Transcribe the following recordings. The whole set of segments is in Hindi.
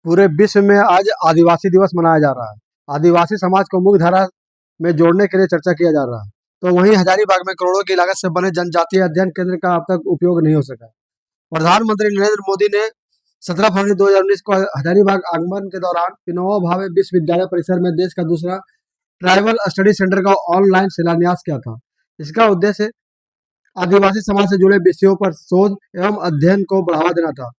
पूरे विश्व में आज आदिवासी दिवस मनाया जा रहा है। आदिवासी समाज को मुख्य धारा में जोड़ने के लिए चर्चा किया जा रहा है। तो वहीं हजारीबाग में करोड़ों की लागत से बने जनजातीय अध्ययन केंद्र का अब तक उपयोग नहीं हो सका। प्रधानमंत्री नरेंद्र मोदी ने 17 फरवरी 2019 को हजारीबाग आगमन के दौरान विनोबा भावे विश्वविद्यालय परिसर में देश का दूसरा ट्राइबल स्टडी सेंटर का ऑनलाइन शिलान्यास किया था। इसका उद्देश्य आदिवासी समाज से जुड़े विषयों पर शोध एवं अध्ययन को बढ़ावा देना था।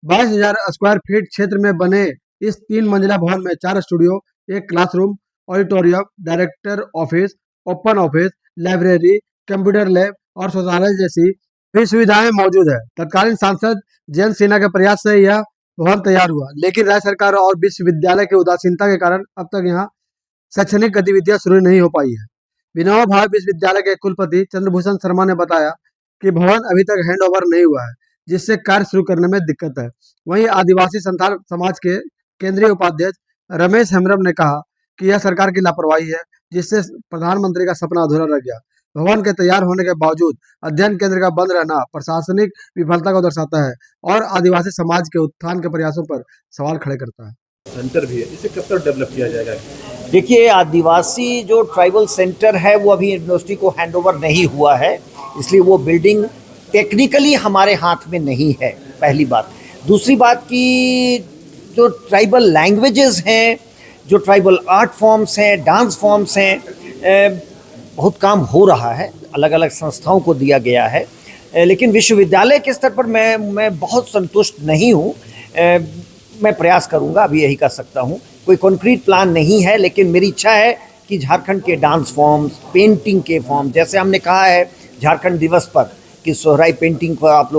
22,000 स्क्वायर फीट क्षेत्र में बने इस 3 मंजिला भवन में 4 studio, 1 classroom, auditorium, director office, open office, library, computer lab और शौचालय जैसी कई सुविधाएं मौजूद है। तत्कालीन सांसद जयंत सिन्हा के प्रयास से यह भवन तैयार हुआ, लेकिन राज्य सरकार और विश्वविद्यालय की उदासीनता के कारण अब तक यहाँ शैक्षणिक गतिविधियां शुरू नहीं हो पाई है। विनोबा भावे विश्वविद्यालय के कुलपति चंद्रभूषण शर्मा ने बताया कि भवन अभी तक हैंड ओवर नहीं हुआ है, जिससे कार्य शुरू करने में दिक्कत है। वहीं आदिवासी संथाल समाज के केंद्रीय उपाध्यक्ष रमेश हेम्ब्रम ने कहा कि यह सरकार की लापरवाही है, जिससे प्रधानमंत्री का सपना अधूरा रह गया। भवन के तैयार होने के बावजूद अध्ययन केंद्र का बंद रहना प्रशासनिक विफलता को दर्शाता है और आदिवासी समाज के उत्थान के प्रयासों पर सवाल खड़े करता है। सेंटर भी है, इसे कब तक डेवलप किया जाएगा? देखिए, आदिवासी जो ट्राइबल सेंटर है वो अभी यूनिवर्सिटी को हैंडओवर नहीं हुआ है, इसलिए वो बिल्डिंग टेक्निकली हमारे हाथ में नहीं है, पहली बात। दूसरी बात कि जो ट्राइबल लैंग्वेजेस हैं, जो ट्राइबल आर्ट फॉर्म्स हैं, डांस फॉर्म्स हैं, बहुत काम हो रहा है, अलग अलग संस्थाओं को दिया गया है, लेकिन विश्वविद्यालय के स्तर पर मैं बहुत संतुष्ट नहीं हूँ। मैं प्रयास करूँगा, अभी यही कर सकता हूँ। कोई कॉन्क्रीट प्लान नहीं है, लेकिन मेरी इच्छा है कि झारखंड के डांस फॉर्म्स, पेंटिंग के फॉर्म, जैसे हमने कहा है झारखंड दिवस पर कि सोहराई पेंटिंग पर आप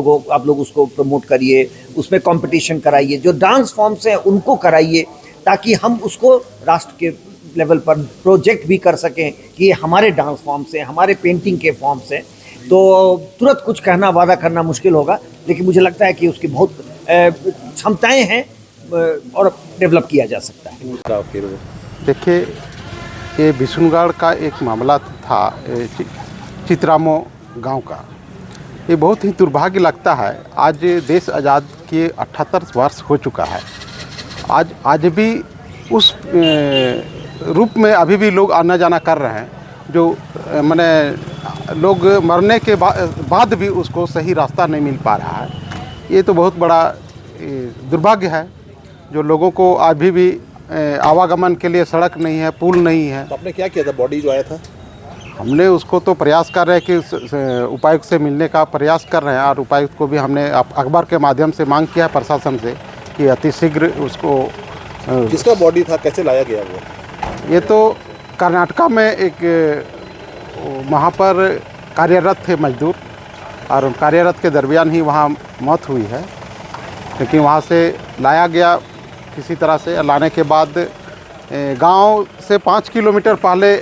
लोग उसको प्रमोट करिए, उसमें कंपटीशन कराइए, जो डांस फॉर्म्स हैं उनको कराइए, ताकि हम उसको राष्ट्र के लेवल पर प्रोजेक्ट भी कर सकें कि ये हमारे डांस फॉर्म्स हैं, हमारे पेंटिंग के फॉर्म्स हैं। तो तुरंत कुछ कहना, वादा करना मुश्किल होगा, लेकिन मुझे लगता है कि उसकी बहुत क्षमताएँ हैं और डेवलप किया जा सकता है। देखिए, ये बिशुनगढ़ का एक मामला था, चित्रामो गांव का। ये बहुत ही दुर्भाग्य लगता है। आज देश आज़ाद किए 78 वर्ष हो चुका है। आज भी उस रूप में अभी भी लोग आना जाना कर रहे हैं, जो माने लोग मरने के बाद भी उसको सही रास्ता नहीं मिल पा रहा है। ये तो बहुत बड़ा दुर्भाग्य है, जो लोगों को अभी भी आवागमन के लिए सड़क नहीं है, पुल नहीं है। तो आपने क्या किया था? बॉडी जो आया था, हमने उसको तो प्रयास कर रहे हैं कि उपायुक्त से मिलने का प्रयास कर रहे हैं, और उपायुक्त को भी हमने अखबार के माध्यम से मांग किया प्रशासन से कि अतिशीघ्र उसको। किसका बॉडी था, कैसे लाया गया वो? ये तो कर्नाटका में एक वहाँ पर कार्यरत थे मजदूर, और कार्यरत के दरमियान ही वहाँ मौत हुई है। लेकिन वहाँ से लाया गया किसी तरह से। लाने के बाद गांव से 5 किलोमीटर पहले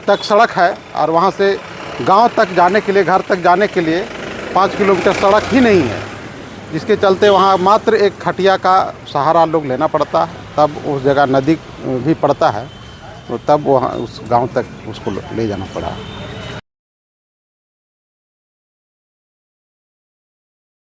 तक सड़क है, और वहाँ से गांव तक जाने के लिए, घर तक जाने के लिए 5 किलोमीटर सड़क ही नहीं है, जिसके चलते वहाँ मात्र एक खटिया का सहारा लोग लेना पड़ता है। तब उस जगह नदी भी पड़ता है, तो तब वहाँ उस गांव तक उसको ले जाना पड़ा।